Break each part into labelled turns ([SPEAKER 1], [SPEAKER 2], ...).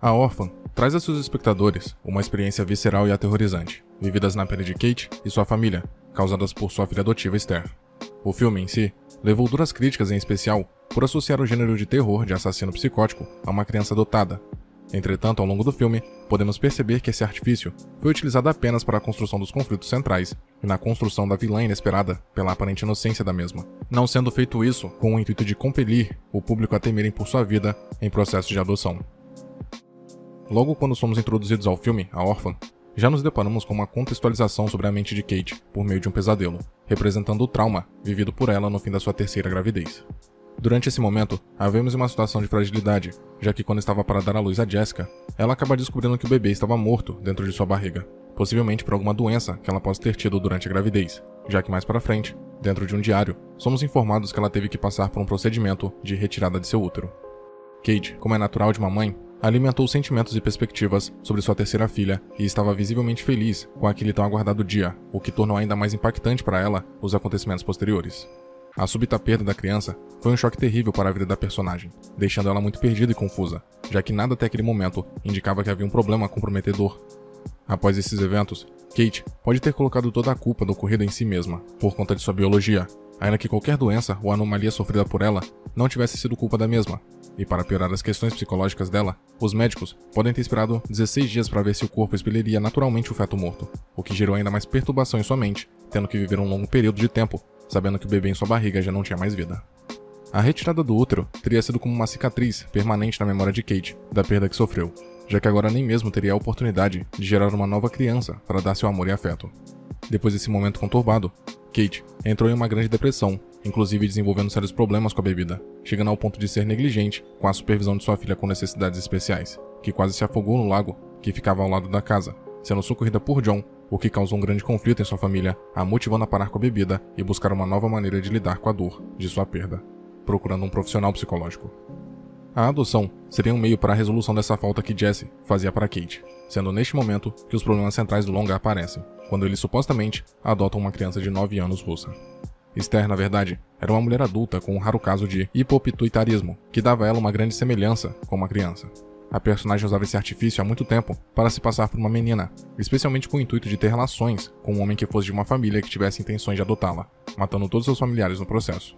[SPEAKER 1] A Órfã traz a seus espectadores uma experiência visceral e aterrorizante, vividas na pele de Kate e sua família, causadas por sua filha adotiva Esther. O filme em si levou duras críticas, em especial por associar o gênero de terror de assassino psicótico a uma criança adotada. Entretanto, ao longo do filme, podemos perceber que esse artifício foi utilizado apenas para a construção dos conflitos centrais e na construção da vilã inesperada pela aparente inocência da mesma, não sendo feito isso com o intuito de compelir o público a temerem por sua vida em processo de adoção. Logo quando somos introduzidos ao filme, A Órfã, já nos deparamos com uma contextualização sobre a mente de Kate por meio de um pesadelo, representando o trauma vivido por ela no fim da sua terceira gravidez. Durante esse momento, a vemos em uma situação de fragilidade, já que quando estava para dar à luz a Jessica, ela acaba descobrindo que o bebê estava morto dentro de sua barriga, possivelmente por alguma doença que ela possa ter tido durante a gravidez, já que mais para frente, dentro de um diário, somos informados que ela teve que passar por um procedimento de retirada de seu útero. Kate, como é natural de uma mãe, alimentou sentimentos e perspectivas sobre sua terceira filha e estava visivelmente feliz com aquele tão aguardado dia, o que tornou ainda mais impactante para ela os acontecimentos posteriores. A súbita perda da criança foi um choque terrível para a vida da personagem, deixando ela muito perdida e confusa, já que nada até aquele momento indicava que havia um problema comprometedor. Após esses eventos, Kate pode ter colocado toda a culpa do ocorrido em si mesma, por conta de sua biologia, ainda que qualquer doença ou anomalia sofrida por ela não tivesse sido culpa da mesma. E para piorar as questões psicológicas dela, os médicos podem ter esperado 16 dias para ver se o corpo expeliria naturalmente o feto morto, o que gerou ainda mais perturbação em sua mente, tendo que viver um longo período de tempo, sabendo que o bebê em sua barriga já não tinha mais vida. A retirada do útero teria sido como uma cicatriz permanente na memória de Kate, da perda que sofreu, já que agora nem mesmo teria a oportunidade de gerar uma nova criança para dar seu amor e afeto. Depois desse momento conturbado, Kate entrou em uma grande depressão, inclusive desenvolvendo sérios problemas com a bebida, chegando ao ponto de ser negligente com a supervisão de sua filha com necessidades especiais, que quase se afogou no lago que ficava ao lado da casa, sendo socorrida por John, o que causou um grande conflito em sua família, a motivando a parar com a bebida e buscar uma nova maneira de lidar com a dor de sua perda, procurando um profissional psicológico. A adoção seria um meio para a resolução dessa falta que Jesse fazia para Kate, sendo neste momento que os problemas centrais do longa aparecem, quando eles supostamente adotam uma criança de 9 anos russa. Esther, na verdade, era uma mulher adulta com um raro caso de hipopituitarismo, que dava a ela uma grande semelhança com uma criança. A personagem usava esse artifício há muito tempo para se passar por uma menina, especialmente com o intuito de ter relações com um homem que fosse de uma família que tivesse intenções de adotá-la, matando todos seus familiares no processo.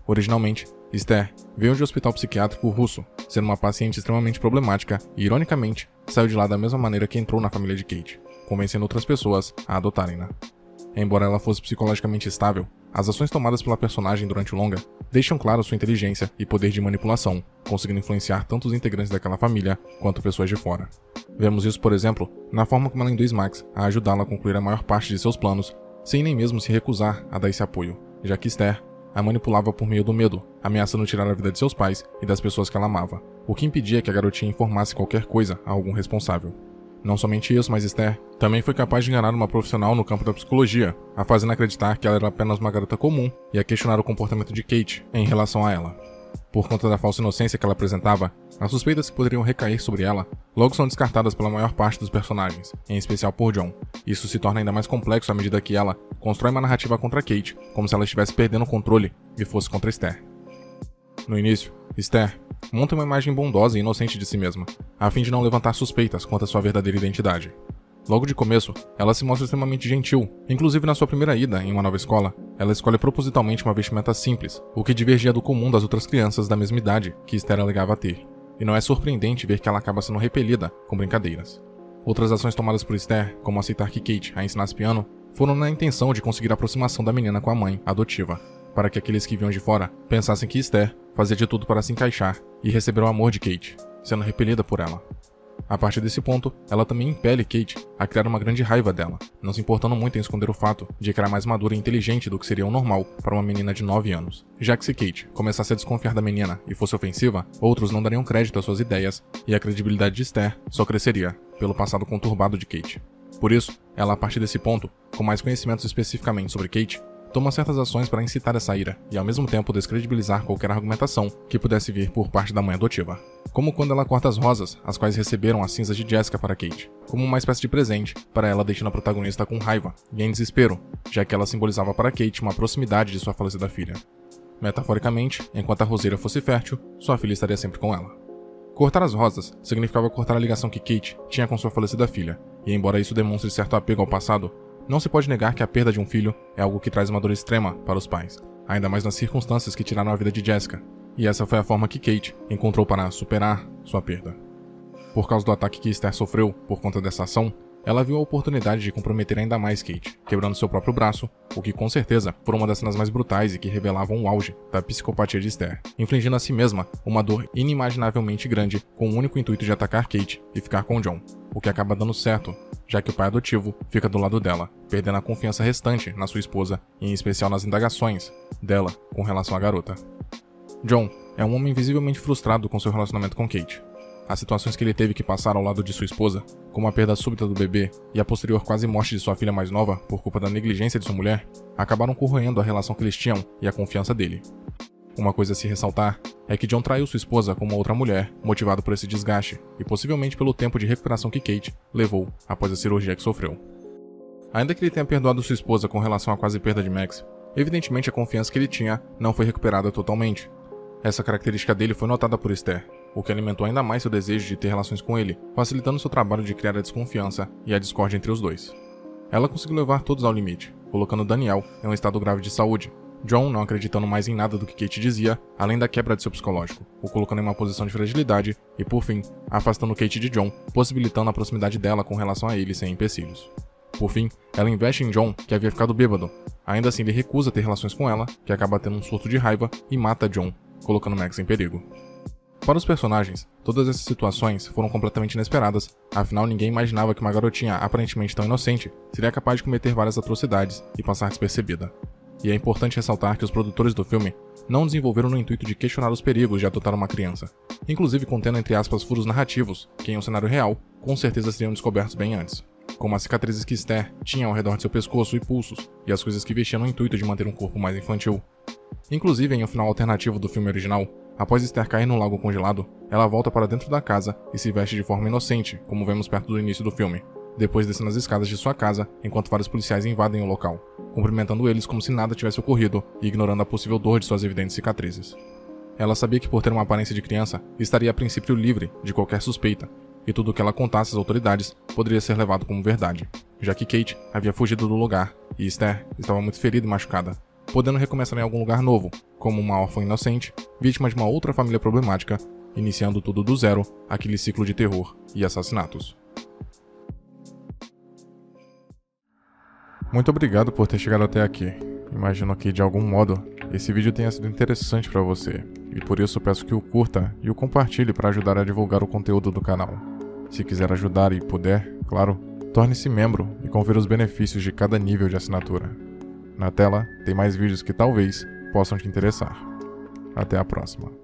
[SPEAKER 1] Originalmente, Esther veio de um hospital psiquiátrico russo, sendo uma paciente extremamente problemática e, ironicamente, saiu de lá da mesma maneira que entrou na família de Kate, convencendo outras pessoas a adotarem-na. Embora ela fosse psicologicamente estável, as ações tomadas pela personagem durante o longa deixam claro sua inteligência e poder de manipulação, conseguindo influenciar tanto os integrantes daquela família quanto pessoas de fora. Vemos isso, por exemplo, na forma como ela induz Max a ajudá-la a concluir a maior parte de seus planos, sem nem mesmo se recusar a dar esse apoio, já que Esther a manipulava por meio do medo, ameaçando tirar a vida de seus pais e das pessoas que ela amava, o que impedia que a garotinha informasse qualquer coisa a algum responsável. Não somente isso, mas Esther também foi capaz de enganar uma profissional no campo da psicologia, a fazendo acreditar que ela era apenas uma garota comum e a questionar o comportamento de Kate em relação a ela. Por conta da falsa inocência que ela apresentava, as suspeitas que poderiam recair sobre ela logo são descartadas pela maior parte dos personagens, em especial por John. Isso se torna ainda mais complexo à medida que ela constrói uma narrativa contra Kate, como se ela estivesse perdendo o controle e fosse contra Esther. No início, Esther monta uma imagem bondosa e inocente de si mesma, a fim de não levantar suspeitas quanto à sua verdadeira identidade. Logo de começo, ela se mostra extremamente gentil, inclusive na sua primeira ida em uma nova escola, ela escolhe propositalmente uma vestimenta simples, o que divergia do comum das outras crianças da mesma idade que Esther alegava ter, e não é surpreendente ver que ela acaba sendo repelida com brincadeiras. Outras ações tomadas por Esther, como aceitar que Kate a ensinasse piano, foram na intenção de conseguir a aproximação da menina com a mãe adotiva, para que aqueles que vinham de fora pensassem que Esther fazia de tudo para se encaixar e receber o amor de Kate, sendo repelida por ela. A partir desse ponto, ela também impele Kate a criar uma grande raiva dela, não se importando muito em esconder o fato de que era mais madura e inteligente do que seria o normal para uma menina de 9 anos, já que se Kate começasse a desconfiar da menina e fosse ofensiva, outros não dariam crédito às suas ideias e a credibilidade de Esther só cresceria pelo passado conturbado de Kate. Por isso, ela a partir desse ponto, com mais conhecimentos especificamente sobre Kate, toma certas ações para incitar essa ira e ao mesmo tempo descredibilizar qualquer argumentação que pudesse vir por parte da mãe adotiva. Como quando ela corta as rosas, as quais receberam as cinzas de Jessica para Kate, como uma espécie de presente para ela, deixando a protagonista com raiva e em desespero, já que ela simbolizava para Kate uma proximidade de sua falecida filha. Metaforicamente, enquanto a roseira fosse fértil, sua filha estaria sempre com ela. Cortar as rosas significava cortar a ligação que Kate tinha com sua falecida filha, e embora isso demonstre certo apego ao passado, não se pode negar que a perda de um filho é algo que traz uma dor extrema para os pais, ainda mais nas circunstâncias que tiraram a vida de Jessica, e essa foi a forma que Kate encontrou para superar sua perda. Por causa do ataque que Esther sofreu por conta dessa ação, ela viu a oportunidade de comprometer ainda mais Kate, quebrando seu próprio braço, o que com certeza foi uma das cenas mais brutais e que revelavam o auge da psicopatia de Esther, infligindo a si mesma uma dor inimaginavelmente grande com o único intuito de atacar Kate e ficar com John, o que acaba dando certo, já que o pai adotivo fica do lado dela, perdendo a confiança restante na sua esposa e em especial nas indagações dela com relação à garota. John é um homem visivelmente frustrado com seu relacionamento com Kate. As situações que ele teve que passar ao lado de sua esposa, como a perda súbita do bebê e a posterior quase morte de sua filha mais nova por culpa da negligência de sua mulher, acabaram corroendo a relação que eles tinham e a confiança dele. Uma coisa a se ressaltar é que John traiu sua esposa com uma outra mulher, motivado por esse desgaste e possivelmente pelo tempo de recuperação que Kate levou após a cirurgia que sofreu. Ainda que ele tenha perdoado sua esposa com relação à quase perda de Max, evidentemente a confiança que ele tinha não foi recuperada totalmente. Essa característica dele foi notada por Esther, o que alimentou ainda mais seu desejo de ter relações com ele, facilitando seu trabalho de criar a desconfiança e a discórdia entre os dois. Ela conseguiu levar todos ao limite, colocando Daniel em um estado grave de saúde, John não acreditando mais em nada do que Kate dizia, além da quebra de seu psicológico, o colocando em uma posição de fragilidade e, por fim, afastando Kate de John, possibilitando a proximidade dela com relação a ele sem empecilhos. Por fim, ela investe em John, que havia ficado bêbado. Ainda assim, ele recusa ter relações com ela, que acaba tendo um surto de raiva e mata John, colocando Max em perigo. Para os personagens, todas essas situações foram completamente inesperadas, afinal ninguém imaginava que uma garotinha aparentemente tão inocente seria capaz de cometer várias atrocidades e passar despercebida. E é importante ressaltar que os produtores do filme não desenvolveram no intuito de questionar os perigos de adotar uma criança, inclusive contendo entre aspas furos narrativos, que em um cenário real, com certeza seriam descobertos bem antes, como as cicatrizes que Esther tinha ao redor de seu pescoço e pulsos, e as coisas que vestia no intuito de manter um corpo mais infantil. Inclusive, em um final alternativo do filme original, após Esther cair no lago congelado, ela volta para dentro da casa e se veste de forma inocente, como vemos perto do início do filme, depois descendo as escadas de sua casa enquanto vários policiais invadem o local, cumprimentando eles como se nada tivesse ocorrido e ignorando a possível dor de suas evidentes cicatrizes. Ela sabia que por ter uma aparência de criança, estaria a princípio livre de qualquer suspeita, e tudo o que ela contasse às autoridades poderia ser levado como verdade, já que Kate havia fugido do lugar e Esther estava muito ferida e machucada, podendo recomeçar em algum lugar novo, como uma órfã inocente, vítima de uma outra família problemática, iniciando tudo do zero, aquele ciclo de terror e assassinatos. Muito obrigado por ter chegado até aqui. Imagino que, de algum modo, esse vídeo tenha sido interessante para você, e por isso peço que o curta e o compartilhe para ajudar a divulgar o conteúdo do canal. Se quiser ajudar e puder, claro, torne-se membro e confira os benefícios de cada nível de assinatura. Na tela, tem mais vídeos que talvez possam te interessar. Até a próxima.